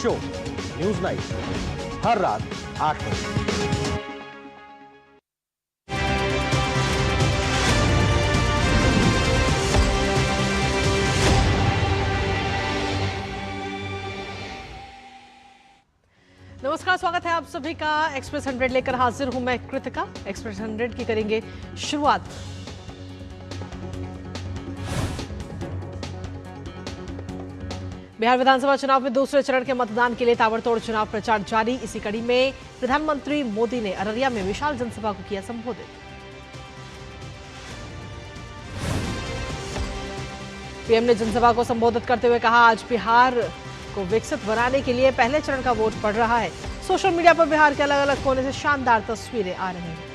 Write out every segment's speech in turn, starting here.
Show news night हर रात 8 बजे। नमस्कार, स्वागत है आप सभी का। एक्सप्रेस 100 लेकर हाजिर हूं मैं कृतिका। एक्सप्रेस 100 की करेंगे शुरुआत। बिहार विधानसभा चुनाव में दूसरे चरण के मतदान के लिए ताबड़तोड़ चुनाव प्रचार जारी। इसी कड़ी में प्रधानमंत्री मोदी ने अररिया में विशाल जनसभा को किया संबोधित। पीएम ने जनसभा को संबोधित करते हुए कहा, आज बिहार को विकसित बनाने के लिए पहले चरण का वोट पड़ रहा है। सोशल मीडिया पर बिहार के अलग अलग कोने से शानदार तस्वीरें आ रही हैं।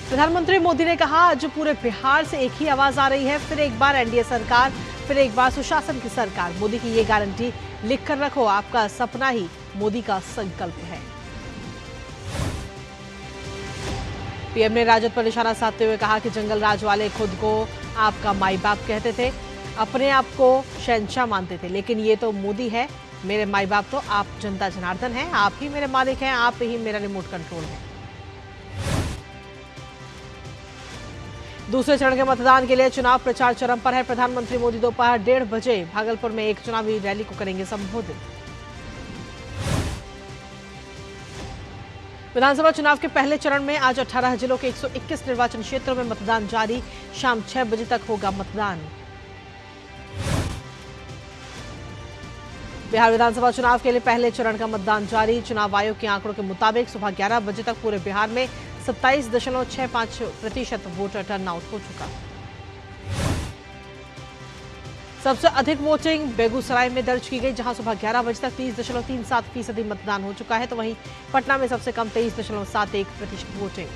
प्रधानमंत्री मोदी ने कहा, आज पूरे बिहार से एक ही आवाज आ रही है, फिर एक बार एनडीए सरकार, फिर एक बार सुशासन की सरकार। मोदी की ये गारंटी लिख कर रखो, आपका सपना ही मोदी का संकल्प है। पीएम ने राजद पर निशाना साधते हुए कहा कि जंगल राज वाले खुद को आपका माई बाप कहते थे, अपने आप को शहंशाह मानते थे, लेकिन ये तो मोदी है मेरे माई बाप, तो आप जनता जनार्दन हैं, आप ही मेरे मालिक हैं, आप ही मेरा रिमोट कंट्रोल है। दूसरे चरण के मतदान के लिए चुनाव प्रचार चरम पर है। प्रधानमंत्री मोदी दोपहर 1:30 बजे भागलपुर में एक चुनावी रैली को करेंगे संबोधित। विधानसभा चुनाव के पहले चरण में आज 18 जिलों के 121 निर्वाचन क्षेत्रों में मतदान जारी। शाम 6 बजे तक होगा मतदान। बिहार विधानसभा चुनाव के लिए पहले चरण का मतदान जारी। चुनाव आयोग के आंकड़ों के मुताबिक सुबह 11 बजे तक पूरे बिहार में 27.65% वोटर टर्नआउट हो चुका। सबसे अधिक वोटिंग बेगूसराय में दर्ज की गई, जहां सुबह 11 बजे तक 30.37% मतदान हो चुका है, तो वहीं पटना में सबसे कम 23.71% वोटिंग।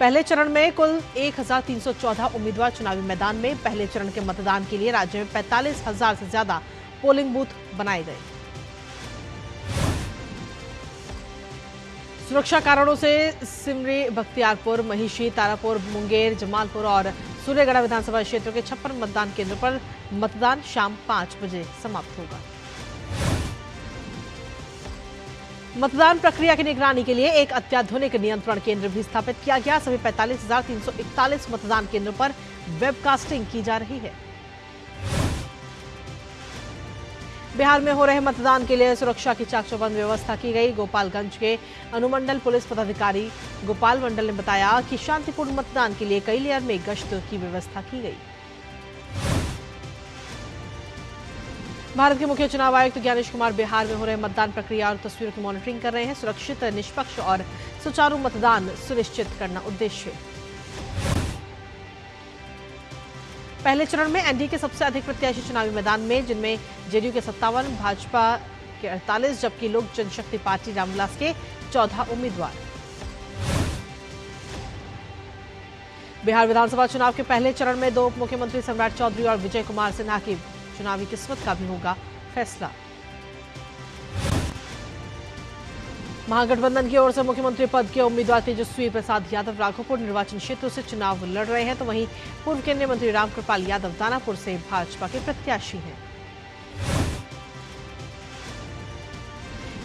पहले चरण में कुल 1314 उम्मीदवार चुनावी मैदान में। पहले चरण के मतदान के लिए राज्य में 45,000 से ज्यादा पोलिंग बूथ बनाए गए। सुरक्षा कारणों से सिमरी, बख्तियारपुर, महिषी, तारापुर, मुंगेर, जमालपुर और सूर्यगढ़ विधानसभा क्षेत्रों के 56 मतदान केंद्रों पर मतदान शाम 5 बजे समाप्त होगा। मतदान प्रक्रिया की निगरानी के लिए एक अत्याधुनिक नियंत्रण केंद्र भी स्थापित किया गया। सभी 45,341 मतदान केंद्रों पर वेबकास्टिंग की जा रही है। बिहार में हो रहे मतदान के लिए सुरक्षा की चाक-चौबंद व्यवस्था की गई। गोपालगंज के अनुमंडल पुलिस पदाधिकारी गोपाल मंडल ने बताया कि शांतिपूर्ण मतदान के लिए कई लेयर में गश्त की व्यवस्था की गई। भारत के मुख्य चुनाव आयुक्त ज्ञानेश कुमार बिहार में हो रहे मतदान प्रक्रिया और तस्वीरों की मॉनिटरिंग कर रहे हैं। सुरक्षित, निष्पक्ष और सुचारू मतदान सुनिश्चित करना उद्देश्य। पहले चरण में एनडीए के सबसे अधिक प्रत्याशी चुनावी मैदान में, जिनमें जेडीयू के 57, भाजपा के 48, जबकि लोक जनशक्ति पार्टी रामविलास के 14 उम्मीदवार। बिहार विधानसभा चुनाव के पहले चरण में 2 उप मुख्यमंत्री सम्राट चौधरी और विजय कुमार सिन्हा की चुनावी किस्मत का भी होगा फैसला। महागठबंधन की ओर से मुख्यमंत्री पद के उम्मीदवार तेजस्वी प्रसाद यादव राघोपुर निर्वाचन क्षेत्र से चुनाव लड़ रहे हैं, तो वहीं पूर्व केंद्रीय मंत्री रामकृपाल यादव दानापुर से भाजपा के प्रत्याशी हैं।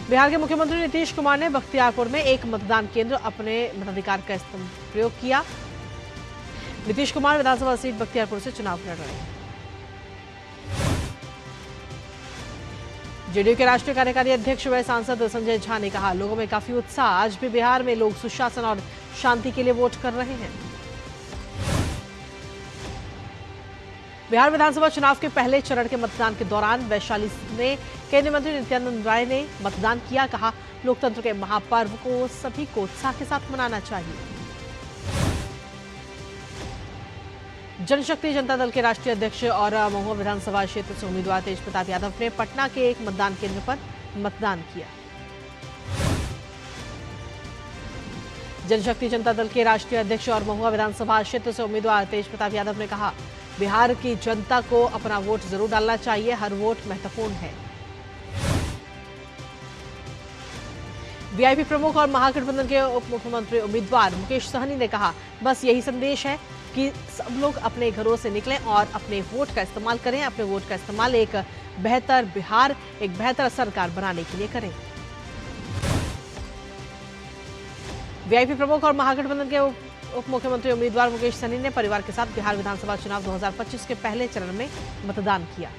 बिहार के मुख्यमंत्री नीतीश कुमार ने बख्तियारपुर में एक मतदान केंद्र अपने मताधिकार का प्रयोग किया। नीतीश कुमार विधानसभा सीट बख्तियारपुर से चुनाव लड़ रहे हैं। जेडीयू के राष्ट्रीय कार्यकारी अध्यक्ष व सांसद संजय झा ने कहा, लोगों में काफी उत्साह, आज भी बिहार में लोग सुशासन और शांति के लिए वोट कर रहे हैं। बिहार विधानसभा चुनाव के पहले चरण के मतदान के दौरान वैशाली में केंद्रीय मंत्री नित्यानंद राय ने मतदान किया। कहा, लोकतंत्र के महापर्व को सभी को उत्साह के साथ मनाना चाहिए। जनशक्ति जनता दल के राष्ट्रीय अध्यक्ष और महुआ विधानसभा क्षेत्र से उम्मीदवार तेज प्रताप यादव ने पटना के एक मतदान केंद्र पर मतदान किया। जनशक्ति जनता दल के राष्ट्रीय अध्यक्ष और महुआ विधानसभा क्षेत्र से उम्मीदवार तेज प्रताप यादव ने कहा, बिहार की जनता को अपना वोट जरूर डालना चाहिए, हर वोट महत्वपूर्ण है। वीआईपी प्रमुख और महागठबंधन के उप मुख्यमंत्री उम्मीदवार मुकेश सहनी ने कहा, बस यही संदेश है कि सब लोग अपने घरों से निकलें और अपने वोट का इस्तेमाल करें। अपने वोट का इस्तेमाल एक बेहतर बिहार, एक बेहतर सरकार बनाने के लिए करें। वीआईपी प्रमुख और महागठबंधन के उप मुख्यमंत्री उम्मीदवार मुकेश सहनी ने परिवार के साथ बिहार विधानसभा चुनाव 2025 के पहले चरण में मतदान किया।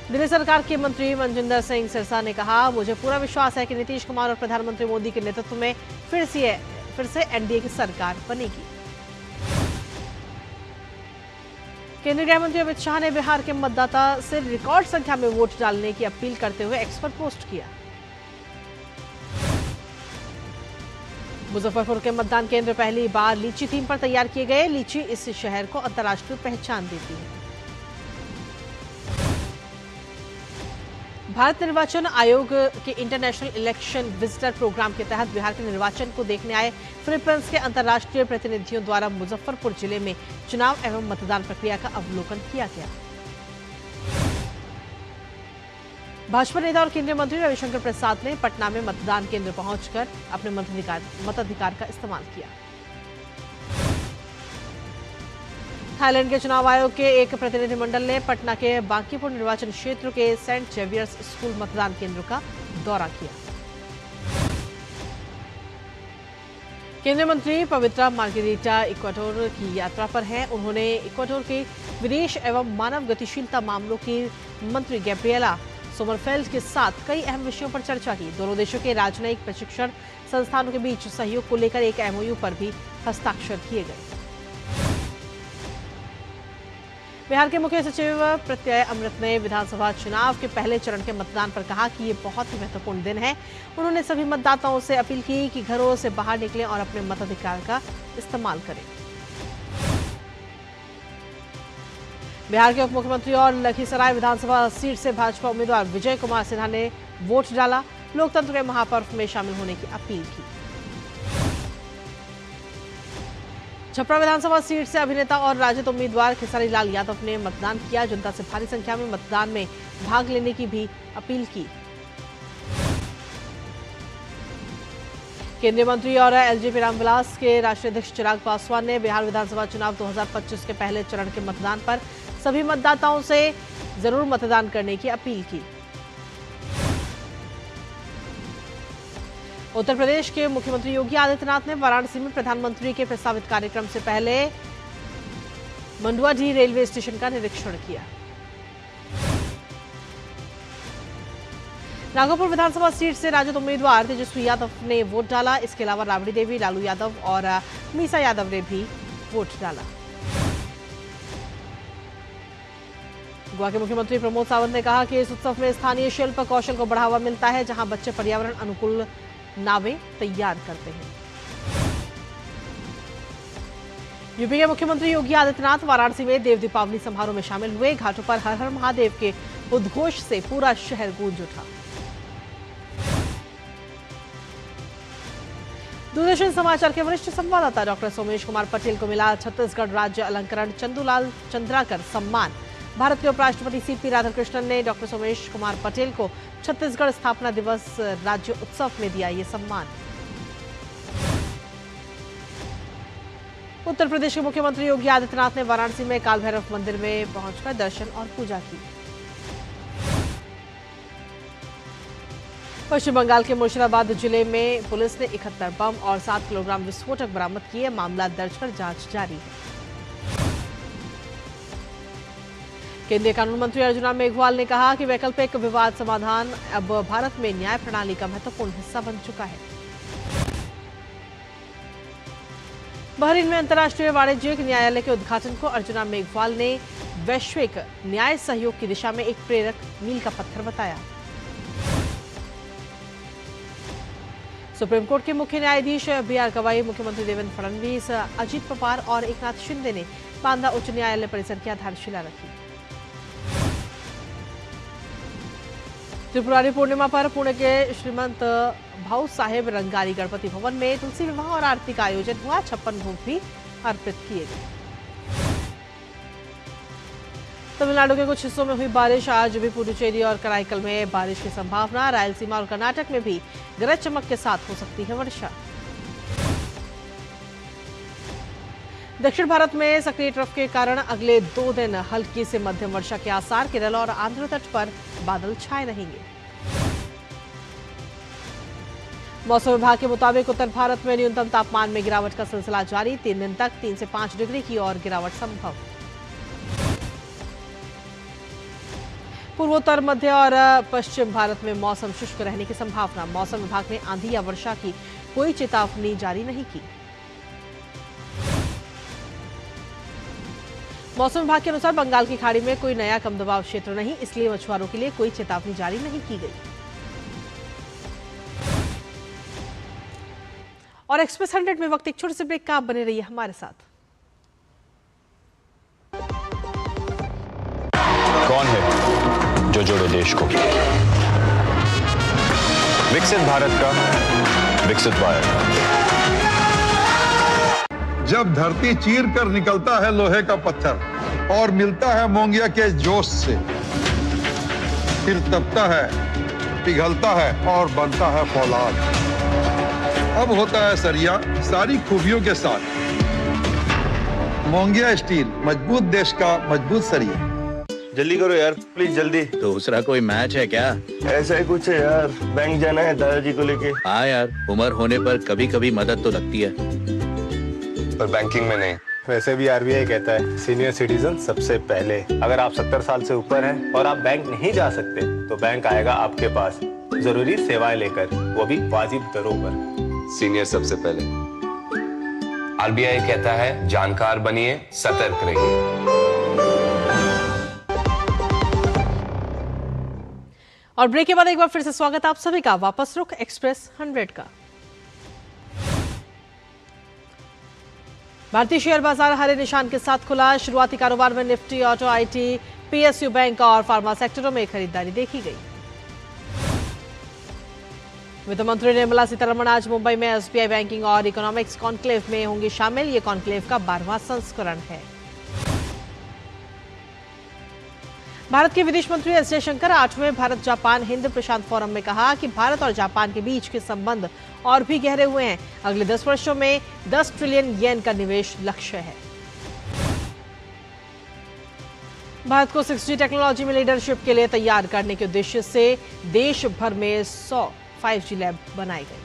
दिल्ली सरकार के मंत्री मनजिंदर सिंह सिरसा ने कहा, मुझे पूरा विश्वास है कि नीतीश कुमार और प्रधानमंत्री मोदी के नेतृत्व में फिर से एनडीए की सरकार बनेगी। केंद्रीय गृह मंत्री अमित शाह ने बिहार के मतदाता से रिकॉर्ड संख्या में वोट डालने की अपील करते हुए एक्स पर पोस्ट किया। मुजफ्फरपुर के मतदान केंद्र पहली बार लीची थीम पर तैयार किए गए। लीची इस शहर को अंतर्राष्ट्रीय पहचान देती है। भारत निर्वाचन आयोग के इंटरनेशनल इलेक्शन विजिटर प्रोग्राम के तहत बिहार के निर्वाचन को देखने आए फिलीपींस के अंतर्राष्ट्रीय प्रतिनिधियों द्वारा मुजफ्फरपुर जिले में चुनाव एवं मतदान प्रक्रिया का अवलोकन किया गया। भाजपा नेता और केंद्रीय मंत्री रविशंकर प्रसाद ने पटना में मतदान केंद्र पहुंचकर अपने मताधिकार का इस्तेमाल किया। थाईलैंड के चुनाव आयोग के एक प्रतिनिधिमंडल ने पटना के बांकीपुर निर्वाचन क्षेत्र के सेंट जेवियर्स स्कूल मतदान केंद्र का दौरा किया। केंद्रीय मंत्री पवित्रा मार्गेरिटा इक्वाडोर की यात्रा पर हैं। उन्होंने इक्वाडोर के विदेश एवं मानव गतिशीलता मामलों की मंत्री गैब्रिएला सोमरफेल्ड के साथ कई अहम विषयों पर चर्चा की। दोनों देशों के राजनयिक प्रशिक्षण संस्थानों के बीच सहयोग को लेकर एक एमओयू पर भी हस्ताक्षर किए गए। बिहार के मुख्य सचिव प्रत्यय अमृत ने विधानसभा चुनाव के पहले चरण के मतदान पर कहा कि ये बहुत ही महत्वपूर्ण दिन है। उन्होंने सभी मतदाताओं से अपील की कि घरों से बाहर निकलें और अपने मताधिकार का इस्तेमाल करें। बिहार के उप मुख्यमंत्री और लखीसराय विधानसभा सीट से भाजपा उम्मीदवार विजय कुमार सिन्हा ने वोट डाला। लोकतंत्र के महापर्व में शामिल होने की अपील की। छपरा विधानसभा सीट से अभिनेता और राजद उम्मीदवार खेसारी लाल यादव ने मतदान किया। जनता से भारी संख्या में मतदान में भाग लेने की भी अपील की। केंद्रीय मंत्री और एलजेपी रामविलास के राष्ट्रीय अध्यक्ष चिराग पासवान ने बिहार विधानसभा चुनाव 2025 के पहले चरण के मतदान पर सभी मतदाताओं से जरूर मतदान करने की अपील की। उत्तर प्रदेश के मुख्यमंत्री योगी आदित्यनाथ ने वाराणसी में प्रधानमंत्री के प्रस्तावित कार्यक्रम से पहले मंडुआडीह रेलवे स्टेशन का निरीक्षण किया। नागौर विधानसभा सीट से राजद उम्मीदवार तेजस्वी यादव ने वोट डाला। इसके अलावा राबड़ी देवी, लालू यादव और मीसा यादव ने भी वोट डाला। गोवा के मुख्यमंत्री प्रमोद सावंत ने कहा कि इस उत्सव में स्थानीय शिल्प कौशल को बढ़ावा मिलता है, जहां बच्चे पर्यावरण अनुकूल नावें तैयार करते हैं। यूपी के मुख्यमंत्री योगी आदित्यनाथ वाराणसी में देव दीपावली समारोह में शामिल हुए। घाटों पर हर हर महादेव के उद्घोष से पूरा शहर गूंज उठा। दूरदर्शन समाचार के वरिष्ठ संवाददाता डॉक्टर सोमेश कुमार पटेल को मिला छत्तीसगढ़ राज्य अलंकरण चंदूलाल चंद्राकर सम्मान। भारत के उपराष्ट्रपति सीपी राधाकृष्णन ने डॉक्टर सोमेश कुमार पटेल को छत्तीसगढ़ स्थापना दिवस राज्य उत्सव में दिया ये सम्मान। उत्तर प्रदेश के मुख्यमंत्री योगी आदित्यनाथ ने वाराणसी में काल भैरव मंदिर में पहुंचकर दर्शन और पूजा की। पश्चिम बंगाल के मुर्शिदाबाद जिले में पुलिस ने 71 बम और 7 किलोग्राम विस्फोटक बरामद किए। मामला दर्ज कर जांच जारी है। केंद्रीय कानून मंत्री अर्जुन मेघवाल ने कहा कि वैकल्पिक विवाद समाधान अब भारत में न्याय प्रणाली का महत्वपूर्ण हिस्सा बन चुका है। बहरीन में अंतर्राष्ट्रीय वाणिज्यिक न्यायालय के उद्घाटन को अर्जुन मेघवाल ने वैश्विक न्याय सहयोग की दिशा में एक प्रेरक मील का पत्थर बताया। सुप्रीम कोर्ट के मुख्य न्यायाधीश बी.आर. गवाई, मुख्यमंत्री देवेंद्र फडणवीस, अजित पवार और एकनाथ शिंदे ने बांदा उच्च न्यायालय परिसर की आधारशिला रखी। त्रिपुरारी पूर्णिमा पर पुणे के श्रीमंत भाऊ साहेब रंगारी गणपति भवन में तुलसी विवाह और आरती का आयोजन हुआ। 56 भोग भी अर्पित किए गए। तमिलनाडु के कुछ हिस्सों में हुई बारिश। आज भी पुडुचेरी और कराईकल में बारिश की संभावना। रायलसीमा और कर्नाटक में भी गरज चमक के साथ हो सकती है वर्षा। दक्षिण भारत में सक्रिय ट्रफ के कारण अगले 2 दिन हल्की से मध्यम वर्षा के आसार। केरल और आंध्र तट पर बादल छाए रहेंगे। मौसम विभाग के मुताबिक उत्तर भारत में न्यूनतम तापमान में गिरावट का सिलसिला जारी। 3 दिन तक 3 से 5 डिग्री की और गिरावट संभव। पूर्वोत्तर, मध्य और पश्चिम भारत में मौसम शुष्क रहने की संभावना। मौसम विभाग ने आंधी या वर्षा की कोई चेतावनी जारी नहीं की। मौसम विभाग के अनुसार बंगाल की खाड़ी में कोई नया कम दबाव क्षेत्र नहीं, इसलिए मछुआरों के लिए कोई चेतावनी जारी नहीं की गई। और एक्सप्रेस 100 में वक्त एक छोटे से ब्रेक का, आप बने रहिए हमारे साथ। कौन है जो जोड़े देश को? विकसित भारत का विकसित भारत। जब धरती चीर कर निकलता है लोहे का पत्थर और मिलता है मोंगिया के जोश से, फिर तपता है, पिघलता है और बनता है फौलाद। अब होता है सरिया सारी खूबियों के साथ। मोंगिया स्टील, मजबूत देश का मजबूत सरिया। जल्दी करो यार, प्लीज जल्दी। दूसरा कोई मैच है क्या? ऐसा ही कुछ है यार, बैंक जाना है दादाजी को लेके। हाँ यार, उम्र होने पर कभी कभी मदद तो लगती है, पर बैंकिंग में नहीं। वैसे भी आरबीआई कहता है सीनियर सिटीजन सबसे पहले। अगर आप 70 साल से ऊपर हैं और आप बैंक नहीं जा सकते तो बैंक आएगा आपके पास जरूरी सेवाएं लेकर, वो भी वाजिब दरों पर। सीनियर सबसे पहले। आरबीआई कहता है जानकार बनिए, सतर्क रहिए। और ब्रेक के बाद एक बार फिर से स्वागत आप सभी का। वापस रुख एक्सप्रेस 100 का। भारतीय शेयर बाजार हरे निशान के साथ खुला। शुरुआती कारोबार में Nifty, auto, IT, PSU bank और फार्मा सेक्टरों में खरीदारी देखी गई। वित्त मंत्री निर्मला सीतारमण आज मुंबई में एसबीआई बैंकिंग और इकोनॉमिक्स कॉन्क्लेव में होंगी शामिल। ये कॉन्क्लेव का 12वां संस्करण है। भारत के विदेश मंत्री एस जयशंकर 8वें भारत जापान हिंद प्रशांत फोरम में कहा कि भारत और जापान के बीच के संबंध और भी गहरे हुए हैं। अगले 10 वर्षों में 10 ट्रिलियन येन का निवेश लक्ष्य है। भारत को 6G टेक्नोलॉजी में लीडरशिप के लिए तैयार करने के उद्देश्य से देश भर में 100 5G लैब बनाए गए।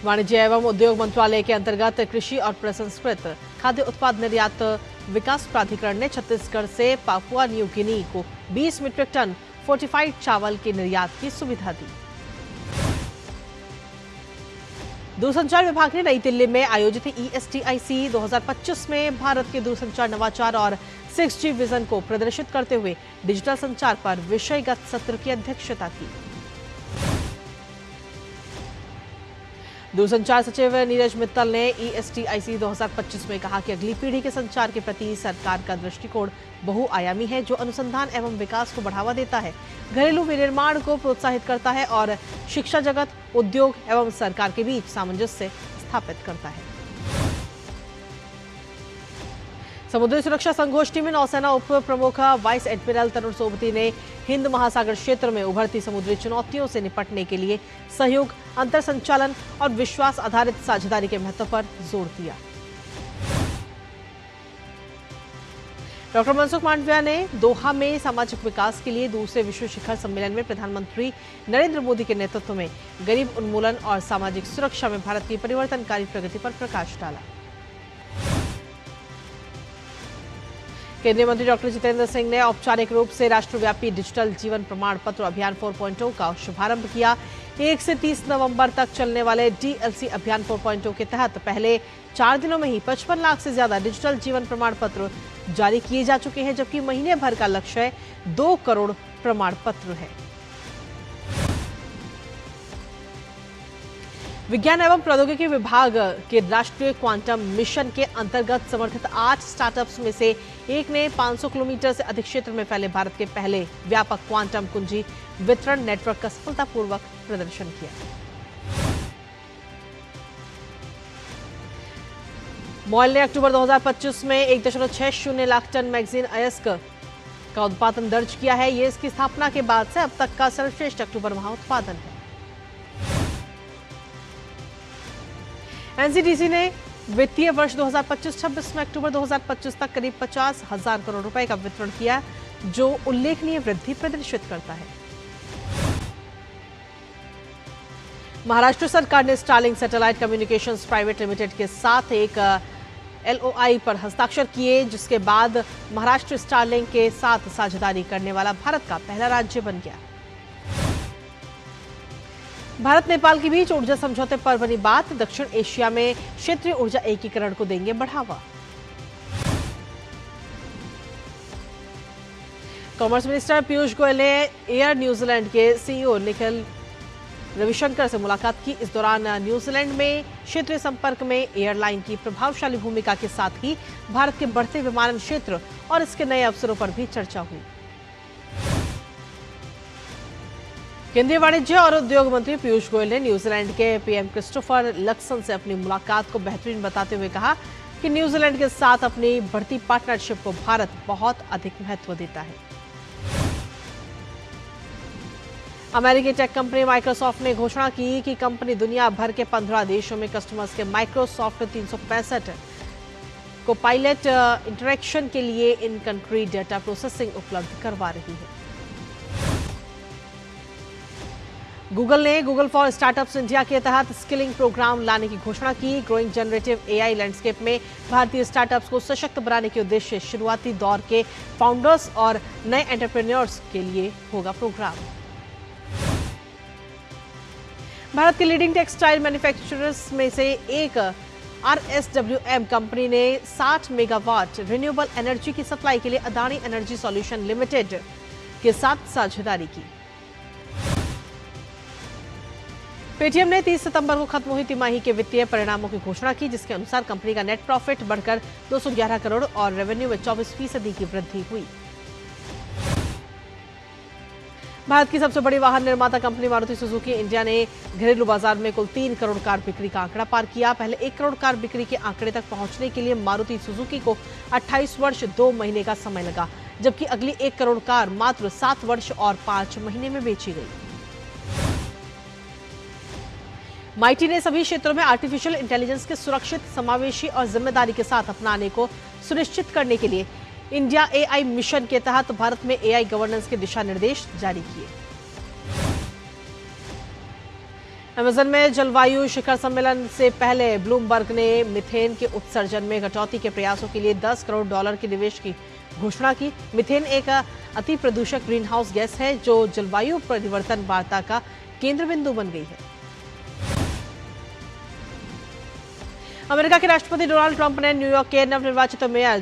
वाणिज्य एवं उद्योग मंत्रालय के अंतर्गत कृषि और प्रसंस्कृत खाद्य उत्पाद निर्यात विकास प्राधिकरण ने छत्तीसगढ़ से पापुआ न्यू गिनी को 20 मीट्रिक टन फोर्टिफाइड चावल के निर्यात की सुविधा दी। दूरसंचार विभाग ने नई दिल्ली में आयोजित ESTIC 2025 में भारत के दूरसंचार नवाचार और 6G विजन को प्रदर्शित करते हुए डिजिटल संचार पर विषयगत सत्र की अध्यक्षता की। दूरसंचार सचिव नीरज मित्तल ने ESTIC 2025 में कहा कि अगली पीढ़ी के संचार के प्रति सरकार का दृष्टिकोण बहुआयामी है, जो अनुसंधान एवं विकास को बढ़ावा देता है, घरेलू विनिर्माण को प्रोत्साहित करता है और शिक्षा जगत, उद्योग एवं सरकार के बीच सामंजस्य स्थापित करता है। समुद्री सुरक्षा संगोष्ठी में नौसेना उप प्रमुख वाइस एडमिरल तरुण सोबती ने हिंद महासागर क्षेत्र में उभरती समुद्री चुनौतियों से निपटने के लिए सहयोग, अंतर संचालन और विश्वास आधारित साझेदारी के महत्व पर जोर दिया। डॉक्टर मनसुख मांडविया ने दोहा में सामाजिक विकास के लिए दूसरे विश्व शिखर सम्मेलन में प्रधानमंत्री नरेंद्र मोदी के नेतृत्व में गरीब उन्मूलन और सामाजिक सुरक्षा में भारत की परिवर्तनकारी प्रगति पर प्रकाश डाला। केंद्रीय मंत्री डॉक्टर जितेंद्र सिंह ने औपचारिक रूप से राष्ट्रव्यापी डिजिटल जीवन प्रमाण पत्र अभियान 4.0 का शुभारंभ किया। 1 से 30 नवंबर तक चलने वाले डीएलसी अभियान 4.0 के तहत पहले 4 दिनों में ही 55 लाख से ज्यादा डिजिटल जीवन प्रमाण पत्र जारी किए जा चुके हैं, जबकि महीने भर का लक्ष्य 2 करोड़ प्रमाण पत्र है। विज्ञान एवं प्रौद्योगिकी विभाग के राष्ट्रीय क्वांटम मिशन के अंतर्गत समर्थित 8 स्टार्टअप्स में से एक ने 500 किलोमीटर से अधिक क्षेत्र में फैले भारत के पहले व्यापक क्वांटम कुंजी वितरण नेटवर्क का सफलतापूर्वक प्रदर्शन किया। मॉल ने अक्टूबर 2025 में 1.60 लाख टन मैगजीन अयस्क का उत्पादन दर्ज किया है। ये इसकी स्थापना के बाद से अब तक का सर्वश्रेष्ठ अक्टूबर माह उत्पादन है। एनसीडीसी ने वित्तीय वर्ष 2025-26 में अक्टूबर 2025 तक करीब 50,000 करोड़ रुपए का वितरण किया, जो उल्लेखनीय वृद्धि प्रदर्शित करता है। महाराष्ट्र सरकार ने Starlink satellite communications private limited के साथ एक LOI पर हस्ताक्षर किए, जिसके बाद महाराष्ट्र स्टारलिंक के साथ साझेदारी करने वाला भारत का पहला राज्य बन गया। भारत नेपाल के बीच ऊर्जा समझौते पर बनी बात, दक्षिण एशिया में क्षेत्रीय ऊर्जा एकीकरण को देंगे बढ़ावा। कॉमर्स मिनिस्टर पीयूष गोयल ने एयर न्यूजीलैंड के CEO निखिल रविशंकर से मुलाकात की। इस दौरान न्यूजीलैंड में क्षेत्रीय संपर्क में एयरलाइन की प्रभावशाली भूमिका के साथ ही भारत के बढ़ते विमानन क्षेत्र और इसके नए अवसरों पर भी चर्चा हुई। केंद्रीय वाणिज्य और उद्योग मंत्री पीयूष गोयल ने न्यूजीलैंड के PM क्रिस्टोफर लक्सन से अपनी मुलाकात को बेहतरीन बताते हुए कहा कि न्यूजीलैंड के साथ अपनी बढ़ती पार्टनरशिप को भारत बहुत अधिक महत्व देता है। अमेरिकी टेक कंपनी माइक्रोसॉफ्ट ने घोषणा की कि कंपनी दुनिया भर के 15 देशों में कस्टमर्स के माइक्रोसॉफ्ट 365 को पायलट इंटरेक्शन के लिए इन कंट्री डेटा प्रोसेसिंग उपलब्ध करवा रही है। गूगल ने गूगल फॉर स्टार्टअप्स इंडिया के तहत स्किलिंग प्रोग्राम लाने की घोषणा की। ग्रोइंग जनरेटिव AI लैंडस्केप में भारतीय स्टार्टअप्स को सशक्त बनाने के उद्देश्य शुरुआती दौर के फाउंडर्स और नए एंटरप्रेन्योर्स के लिए होगा प्रोग्राम। भारत के लीडिंग टेक्सटाइल मैन्युफैक्चरर्स में से एक RSWM कंपनी ने 60 मेगावाट रिन्यूएबल एनर्जी की सप्लाई के लिए अदानी एनर्जी सॉल्यूशन लिमिटेड के साथ साझेदारी की। पेटीएम ने 30 सितंबर को खत्म हुई तिमाही के वित्तीय परिणामों की घोषणा की, जिसके अनुसार कंपनी का नेट प्रॉफिट बढ़कर 211 करोड़ और रेवेन्यू में 24% की वृद्धि हुई। भारत की सबसे बड़ी वाहन निर्माता कंपनी मारुति सुजुकी इंडिया ने घरेलू बाजार में कुल 3 करोड़ कार बिक्री का आंकड़ा पार किया। पहले 1 करोड़ कार बिक्री के आंकड़े तक पहुंचने के लिए मारुति सुजुकी को 28 वर्ष 2 महीने का समय लगा, जबकि अगली 1 करोड़ कार मात्र 7 वर्ष और 5 महीने में बेची गई। माइटी ने सभी क्षेत्रों में आर्टिफिशियल इंटेलिजेंस के सुरक्षित, समावेशी और जिम्मेदारी के साथ अपनाने को सुनिश्चित करने के लिए इंडिया AI मिशन के तहत भारत में AI गवर्नेंस के दिशा निर्देश जारी किए। अमेज़न में जलवायु शिखर सम्मेलन से पहले ब्लूमबर्ग ने मीथेन के उत्सर्जन में कटौती के प्रयासों के लिए $10 करोड़ के निवेश की घोषणा की। मीथेन एक अति प्रदूषक ग्रीन हाउस गैस है जो जलवायु परिवर्तन वार्ता का केंद्र बिंदु बन गई है। अमेरिका के राष्ट्रपति डोनाल्ड ट्रंप ने न्यूयॉर्क के नवनिर्वाचित मेयर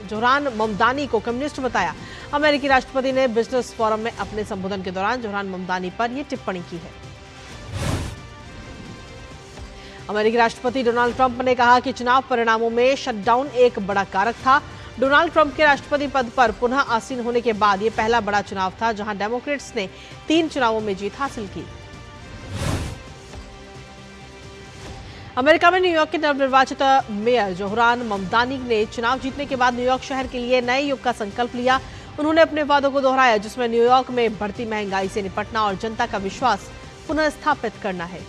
जोहरान ममदानी को कम्युनिस्ट बताया। अमेरिकी राष्ट्रपति ने बिजनेस फोरम में अपने संबोधन के दौरान जोहरान ममदानी पर यह टिप्पणी की है। अमेरिकी राष्ट्रपति डोनाल्ड ट्रंप ने कहा कि चुनाव परिणामों में शटडाउन एक बड़ा कारक था। डोनाल्ड ट्रंप के राष्ट्रपति पद पर पुनः आसीन होने के बाद यह पहला बड़ा चुनाव था जहां डेमोक्रेट्स ने 3 चुनावों में जीत हासिल की। अमेरिका में न्यूयॉर्क के नवनिर्वाचित मेयर जोहरान ममदानी ने चुनाव जीतने के बाद न्यूयॉर्क शहर के लिए नए युग का संकल्प लिया। उन्होंने अपने वादों को दोहराया, जिसमें न्यूयॉर्क में बढ़ती महंगाई से निपटना और जनता का विश्वास पुनः स्थापित करना है।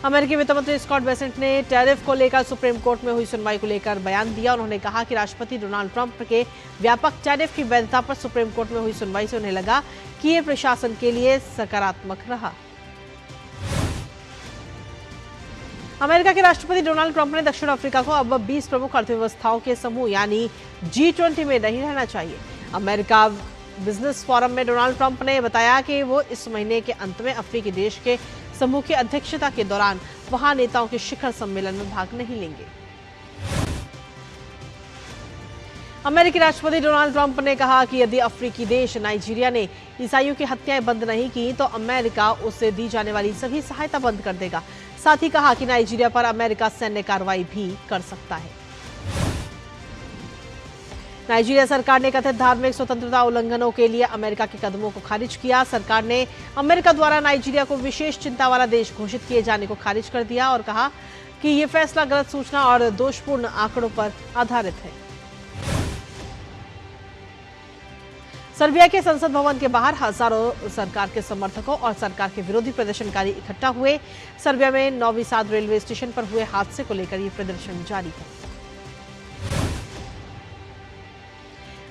अमेरिकी वित्त मंत्री स्कॉट बेसेंट ने टैरिफ को लेकर सुप्रीम कोर्ट में हुई सुनवाई को लेकर बयान दिया। उन्होंने कहा कि राष्ट्रपति डोनाल्ड ट्रंप के व्यापक टैरिफ की वैधता पर सुप्रीम कोर्ट में हुई सुनवाई से उन्हें लगा कि ये प्रशासन के लिए सकारात्मक रहा। अमेरिका के राष्ट्रपति डोनाल्ड ट्रंप ने दक्षिण अफ्रीका को अब 20 प्रमुख अर्थव्यवस्थाओं के समूह यानी G20 में नहीं रहना चाहिए। अमेरिका बिजनेस फोरम में डोनाल्ड ट्रंप ने बताया कि वो इस महीने के अंत में अफ्रीकी देश के समूह की अध्यक्षता के दौरान वहां नेताओं के शिखर सम्मेलन में भाग नहीं लेंगे। अमेरिकी राष्ट्रपति डोनाल्ड ट्रंप ने कहा कि यदि अफ्रीकी देश नाइजीरिया ने ईसाइयों की हत्याएं बंद नहीं की तो अमेरिका उसे दी जाने वाली सभी सहायता बंद कर देगा। साथ ही कहा कि नाइजीरिया पर अमेरिका सैन्य कार्रवाई भी कर सकता है। नाइजीरिया सरकार ने कथित धार्मिक स्वतंत्रता उल्लंघनों के लिए अमेरिका के कदमों को खारिज किया। सरकार ने अमेरिका द्वारा नाइजीरिया को विशेष चिंता वाला देश घोषित किए जाने को खारिज कर दिया और कहा कि ये फैसला गलत सूचना और दोषपूर्ण आंकड़ों पर आधारित है। सर्बिया के संसद भवन के बाहर हजारों सरकार के समर्थकों और सरकार के विरोधी प्रदर्शनकारी इकट्ठा हुए। सर्बिया में नोवी साद रेलवे स्टेशन पर हुए हादसे को लेकर ये प्रदर्शन जारी है।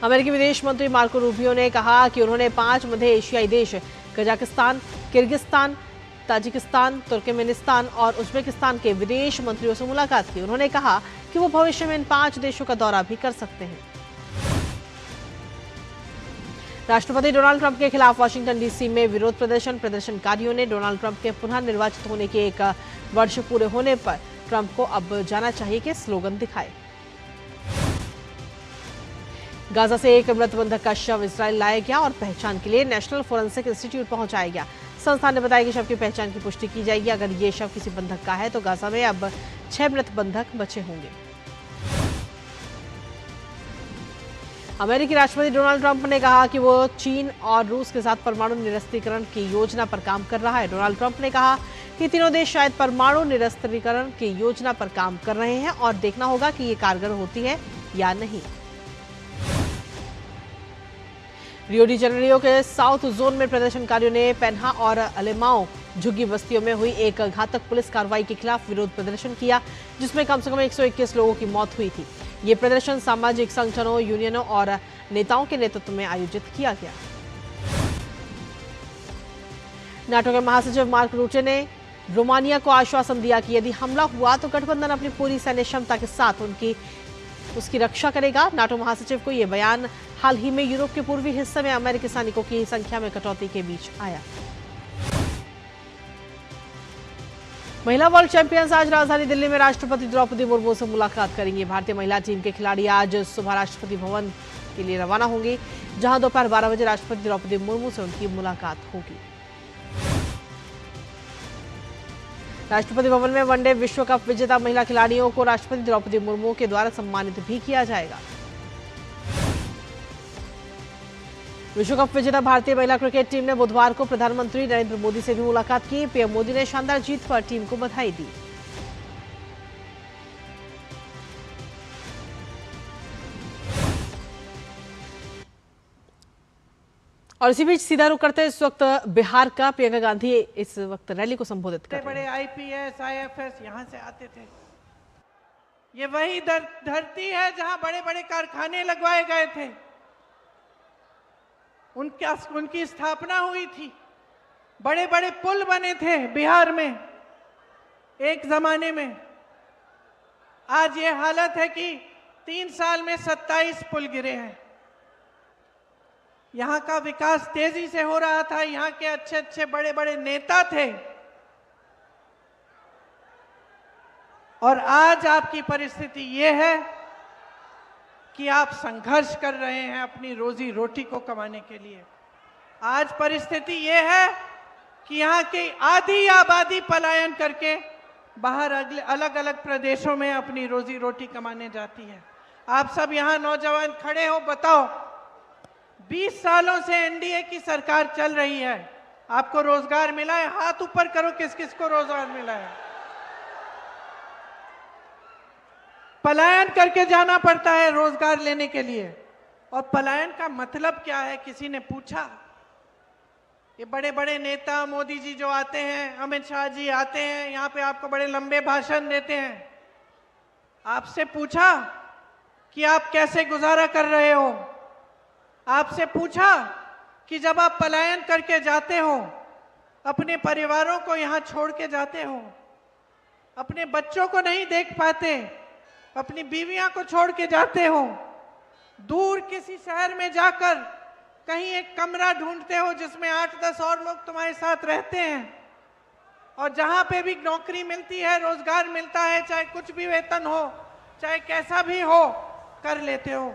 अमेरिकी विदेश मंत्री मार्को रूबियो ने कहा कि उन्होंने 5 मध्य एशियाई देश कजाकिस्तान, किर्गिस्तान, ताजिकिस्तान, तुर्कमेनिस्तान और उज्बेकिस्तान के विदेश मंत्रियों से मुलाकात की। उन्होंने कहा कि वो भविष्य में इन 5 देशों का दौरा भी कर सकते हैं। राष्ट्रपति डोनाल्ड ट्रंप के खिलाफ वाशिंगटन डीसी में विरोध प्रदर्शनकारियों ने डोनाल्ड ट्रंप के पुनः निर्वाचित होने के 1 वर्ष पूरे होने पर ट्रंप को अब जाना चाहिए के स्लोगन दिखाए। गाजा से एक मृत बंधक का शव इजरायल लाया गया और पहचान के लिए नेशनल फोरेंसिक इंस्टीट्यूट पहुंचाया गया। संस्थान ने बताया कि शव की पहचान की पुष्टि की जाएगी। अगर ये शव किसी बंधक का है तो गाजा में अब 6 मृत बंधक बचे होंगे। अमेरिकी राष्ट्रपति डोनाल्ड ट्रंप ने कहा कि वो चीन और रूस के साथ परमाणु निरस्त्रीकरण की योजना पर काम कर रहा है। डोनाल्ड ट्रंप ने कहा कि तीनों देश शायद परमाणु निरस्त्रीकरण की योजना पर काम कर रहे हैं और देखना होगा कि ये कारगर होती है या नहीं। रियो डी जेनेरियो के साउथ जोन में प्रदर्शनकारियों ने पेन्हा और अलेमाओ झुग्गी बस्तियों में हुई एक घातक पुलिस कार्रवाई के खिलाफ विरोध प्रदर्शन किया, जिसमें कम से कम 121 लोगों की मौत हुई थी। ये प्रदर्शन सामाजिक संगठनों, यूनियनों और नेताओं के नेतृत्व में आयोजित किया गया। नाटो के महासचिव मार्क रूटे ने रोमानिया को आश्वासन दिया कि यदि हमला हुआ तो गठबंधन अपनी पूरी सैन्य क्षमता के साथ उसकी रक्षा करेगा। नाटो महासचिव को यह बयान हाल ही में यूरोप के पूर्वी हिस्से में अमेरिकी सैनिकों की संख्या में कटौती के बीच आया। महिला वर्ल्ड चैंपियंस आज राजधानी दिल्ली में राष्ट्रपति द्रौपदी मुर्मू से मुलाकात करेंगी। भारतीय महिला टीम के खिलाड़ी आज सुबह राष्ट्रपति भवन के लिए रवाना होंगे, जहां दोपहर 12 बजे राष्ट्रपति द्रौपदी मुर्मू से उनकी मुलाकात होगी। राष्ट्रपति भवन में वनडे विश्व कप विजेता महिला खिलाड़ियों को राष्ट्रपति द्रौपदी मुर्मू के द्वारा सम्मानित भी किया जाएगा। विश्व कप विजेता भारतीय महिला क्रिकेट टीम ने बुधवार को प्रधानमंत्री नरेंद्र मोदी से भी मुलाकात की। पीएम मोदी ने शानदार जीत पर टीम को बधाई दी। और इसी बीच सीधा रुख करते इस वक्त बिहार का। प्रियंका गांधी इस वक्त रैली को संबोधित कर रहे हैं। बड़े आईपीएस, आईएफएस यहाँ से आते थे। ये वही धरती है जहां बड़े बड़े कारखाने लगवाए गए थे, उनकी स्थापना हुई थी। बड़े बड़े पुल बने थे बिहार में एक जमाने में। आज ये हालत है कि 3 साल में 27 पुल गिरे हैं। यहाँ का विकास तेजी से हो रहा था, यहाँ के अच्छे अच्छे बड़े बड़े नेता थे, और आज आपकी परिस्थिति ये है कि आप संघर्ष कर रहे हैं अपनी रोजी रोटी को कमाने के लिए। आज परिस्थिति ये है कि यहाँ की आधी आबादी पलायन करके बाहर अलग अलग प्रदेशों में अपनी रोजी रोटी कमाने जाती है। आप सब यहाँ नौजवान खड़े हो, बताओ 20 सालों से एनडीए की सरकार चल रही है, आपको रोजगार मिला है? हाथ ऊपर करो, किस किस को रोजगार मिला है? पलायन करके जाना पड़ता है रोजगार लेने के लिए। और पलायन का मतलब क्या है, किसी ने पूछा? ये बड़े बड़े नेता, मोदी जी जो आते हैं, अमित शाह जी आते हैं यहाँ पे, आपको बड़े लंबे भाषण देते हैं। आपसे पूछा कि आप कैसे गुजारा कर रहे हो? आपसे पूछा कि जब आप पलायन करके जाते हो, अपने परिवारों को यहाँ छोड़ के जाते हो, अपने बच्चों को नहीं देख पाते, अपनी बीवियां को छोड़ के जाते हो, दूर किसी शहर में जाकर कहीं एक कमरा ढूंढते हो जिसमें 8-10 और लोग तुम्हारे साथ रहते हैं, और जहां पे भी नौकरी मिलती है, रोजगार मिलता है, चाहे कुछ भी वेतन हो, चाहे कैसा भी हो, कर लेते हो।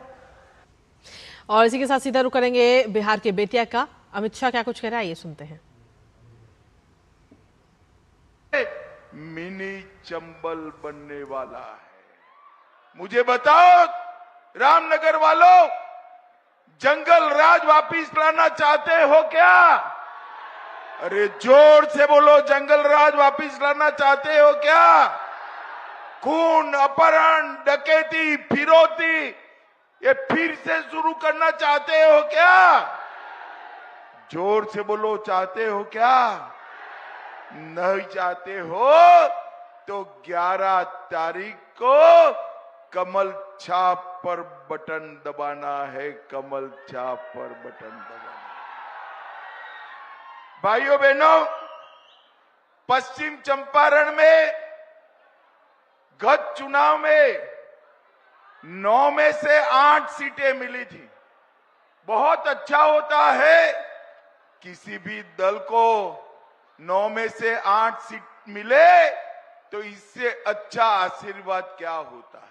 और इसी के साथ सीधा रुख करेंगे बिहार के बेतिया का। अमित शाह क्या कुछ कह रहा है, ये सुनते हैं। मिनी चंबल बनने वाला है। मुझे बताओ रामनगर वालों, जंगल राज वापिस लाना चाहते हो क्या? अरे जोर से बोलो, जंगल राज वापिस लाना चाहते हो क्या? खून, अपहरण, डकैती, फिरौती ये फिर से शुरू करना चाहते हो क्या? जोर से बोलो, चाहते हो क्या? नहीं चाहते हो तो 11 तारीख को कमल छाप पर बटन दबाना है, कमल छाप पर बटन दबाना। भाइयों बहनों, पश्चिम चंपारण में गत चुनाव में 9 में से 8 सीटें मिली थी। बहुत अच्छा होता है किसी भी दल को 9 में से 8 सीट मिले तो इससे अच्छा आशीर्वाद क्या होता है।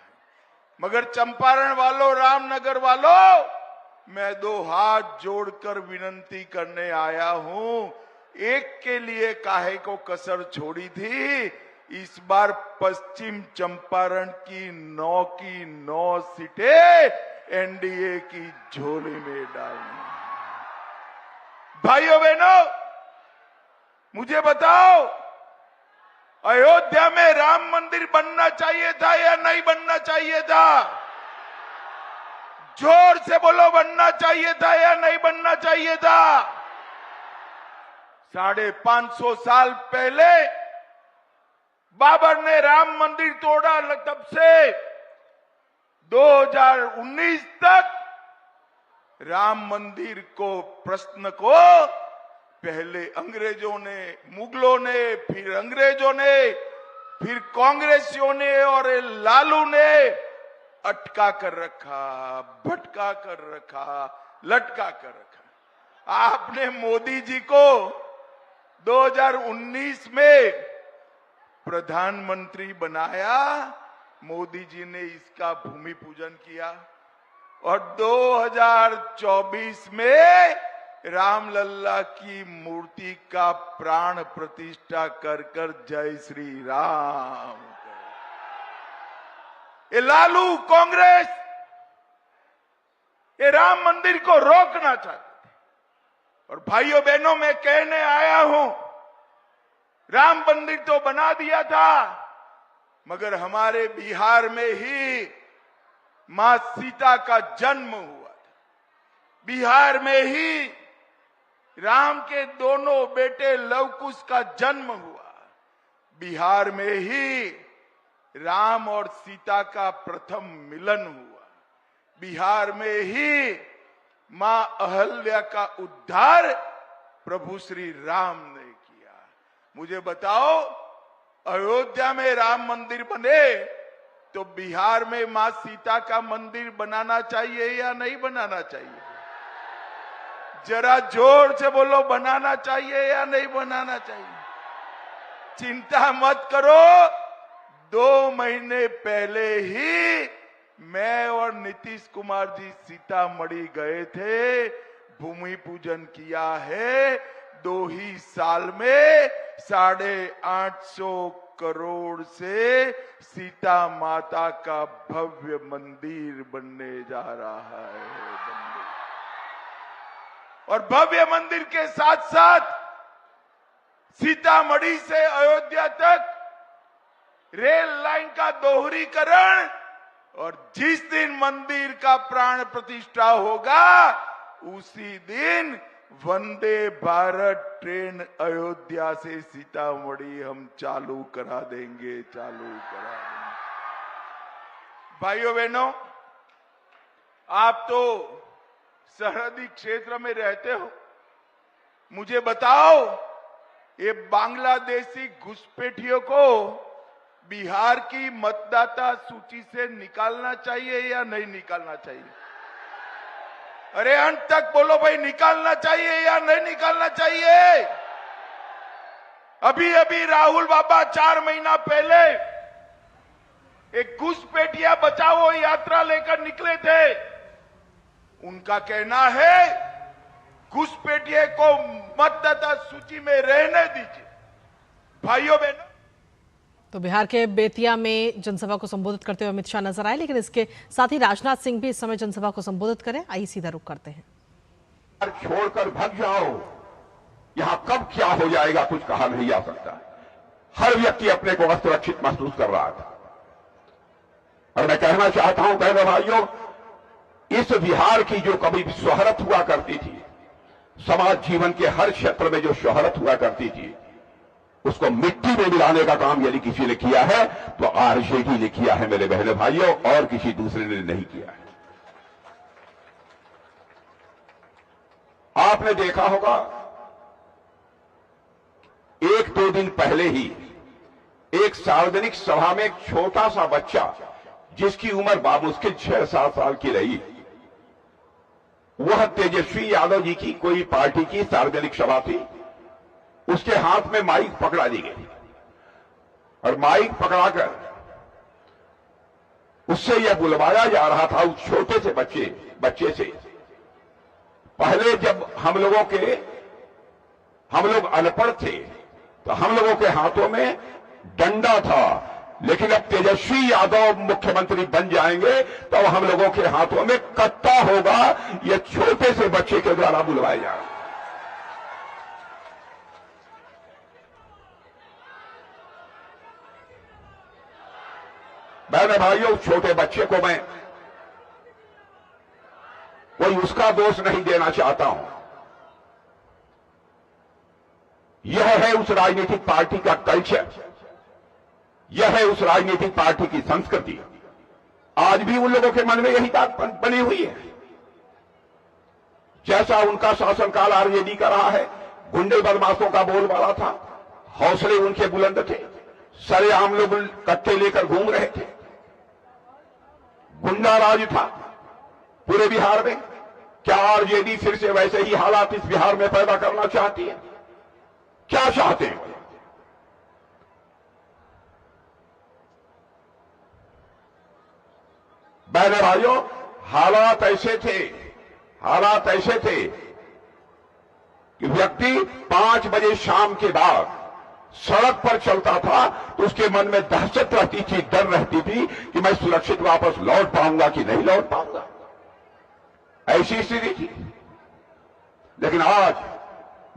मगर चंपारण वालों, रामनगर वालों, मैं 2 हाथ जोड़कर विनती करने आया हूं। एक के लिए काहे को कसर छोड़ी थी, इस बार पश्चिम चंपारण की 9 सीटें एनडीए की झोली में डालनी। भाइयों बहनों, मुझे बताओ, अयोध्या में राम मंदिर बनना चाहिए था या नहीं बनना चाहिए था? जोर से बोलो, बनना चाहिए था या नहीं बनना चाहिए था? 550 साल पहले बाबर ने राम मंदिर तोड़ा, तब से 2019 तक राम मंदिर को प्रश्न को पहले अंग्रेजों ने, मुगलों ने, फिर अंग्रेजों ने, फिर कांग्रेसियों ने और लालू ने अटका कर रखा, भटका कर रखा, लटका कर रखा। आपने मोदी जी को 2019 में प्रधानमंत्री बनाया, मोदी जी ने इसका भूमि पूजन किया और 2024 में रामलल्ला की मूर्ति का प्राण प्रतिष्ठा कर कर जय श्री राम। ये लालू, कांग्रेस ये राम मंदिर को रोकना चाहते थे। और भाइयों बहनों, मैं कहने आया हूं, राम मंदिर तो बना दिया था, मगर हमारे बिहार में ही मां सीता का जन्म हुआ था। बिहार में ही राम के दोनों बेटे लव कुश का जन्म हुआ। बिहार में ही राम और सीता का प्रथम मिलन हुआ। बिहार में ही मां अहल्या का उद्धार प्रभु श्री राम ने किया। मुझे बताओ, अयोध्या में राम मंदिर बने तो बिहार में मां सीता का मंदिर बनाना चाहिए या नहीं बनाना चाहिए? जरा जोर से बोलो, बनाना चाहिए या नहीं बनाना चाहिए? चिंता मत करो, 2 महीने पहले ही मैं और नीतीश कुमार जी सीतामढ़ी गए थे, भूमि पूजन किया है। 2 ही साल में 850 करोड़ से सीता माता का भव्य मंदिर बनने जा रहा है। और भव्य मंदिर के साथ साथ सीतामढ़ी से अयोध्या तक रेल लाइन का दोहरीकरण, और जिस दिन मंदिर का प्राण प्रतिष्ठा होगा उसी दिन वंदे भारत ट्रेन अयोध्या से सीतामढ़ी हम चालू करा देंगे। भाइयों बहनों, आप तो सरहदी क्षेत्र में रहते हो, मुझे बताओ, ये बांग्लादेशी घुसपैठियों को बिहार की मतदाता सूची से निकालना चाहिए या नहीं निकालना चाहिए? अरे अंत तक बोलो भाई, निकालना चाहिए या नहीं निकालना चाहिए? अभी अभी राहुल बाबा 4 महीना पहले एक घुसपैठिया बचाओ यात्रा लेकर निकले थे। उनका कहना है घुसपैठिए को मतदाता सूची में रहने दीजिए। भाइयों बहनों, तो बिहार के बेतिया में जनसभा को संबोधित करते हुए अमित शाह नजर आए, लेकिन इसके साथ ही राजनाथ सिंह भी इस समय जनसभा को संबोधित करें। आइए सीधा रुख करते हैं। छोड़कर भाग जाओ, यहां कब क्या हो जाएगा कुछ कहा नहीं जा सकता। हर व्यक्ति अपने को असुरक्षित महसूस कर रहा था। और मैं कहना चाहता हूं बहनों भाइयों, इस बिहार की जो कभी शोहरत हुआ करती थी, समाज जीवन के हर क्षेत्र में जो शोहरत हुआ करती थी, उसको मिट्टी में मिलाने का काम यदि किसी ने किया है तो आरजेडी ने किया है मेरे बहनों भाइयों, और किसी दूसरे ने नहीं किया है। आपने देखा होगा 1-2 दिन पहले ही एक सार्वजनिक सभा में एक छोटा सा बच्चा, जिसकी उम्र बामुश्किल 6-7 साल की रही, वह तेजस्वी यादव जी की कोई पार्टी की सार्वजनिक सभा थी, उसके हाथ में माइक पकड़ा दी गई और माइक पकड़ाकर उससे यह बुलवाया जा रहा था उस छोटे से बच्चे से। पहले जब हम लोग अनपढ़ थे तो हम लोगों के हाथों में डंडा था, लेकिन अब तेजस्वी यादव मुख्यमंत्री बन जाएंगे तो हम लोगों के हाथों में कट्टा होगा। यह छोटे से बच्चे के द्वारा बुलवाया जा रहा है। बहन भाइयों, छोटे बच्चे को मैं कोई उसका दोष नहीं देना चाहता हूं। यह है उस राजनीतिक पार्टी का कल्चर, यह है उस राजनीतिक पार्टी की संस्कृति। आज भी उन लोगों के मन में यही बात बनी हुई है। जैसा उनका शासनकाल आरजेडी का रहा है, गुंडे बदमाशों का बोलबाला था, हौसले उनके बुलंद थे, सरेआम लोग कट्टे लेकर घूम रहे थे, गुंडा राज था पूरे बिहार में। क्या आरजेडी फिर से वैसे ही हालात इस बिहार में पैदा करना चाहती है? क्या चाहते हैं? बहने भाइयों, हालात ऐसे थे कि व्यक्ति 5 बजे शाम के बाद सड़क पर चलता था तो उसके मन में दहशत रहती थी, डर रहती थी कि मैं सुरक्षित वापस लौट पाऊंगा कि नहीं लौट पाऊंगा। ऐसी स्थिति थी। लेकिन आज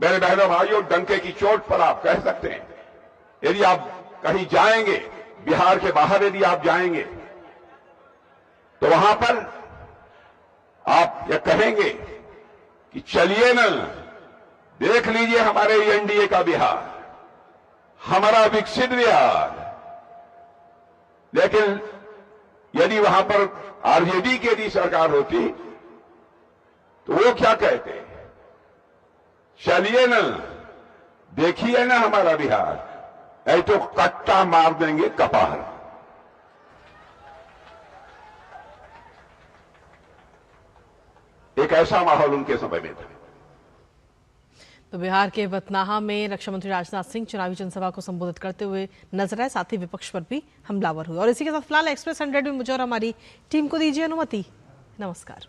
मेरे बहनों भाइयों, डंके की चोट पर आप कह सकते हैं, यदि आप कहीं जाएंगे, बिहार के बाहर यदि आप जाएंगे तो वहां पर आप यह कहेंगे कि चलिए ना, देख लीजिए हमारे एनडीए का बिहार, हमारा विकसित बिहार। लेकिन यदि वहां पर आरजेडी की यदि सरकार होती तो वो क्या कहते? चलिए ना, देखिए ना हमारा बिहार, ऐ तो कट्टा मार देंगे कपार। एक ऐसा माहौल उनके समय में था। तो बिहार के बथनाहा में रक्षा मंत्री राजनाथ सिंह चुनावी जनसभा को संबोधित करते हुए नजर आए, साथ ही विपक्ष पर भी हमलावर हुए। और इसी के साथ फिलहाल एक्सप्रेस 100 में मुझे और हमारी टीम को दीजिए अनुमति। नमस्कार।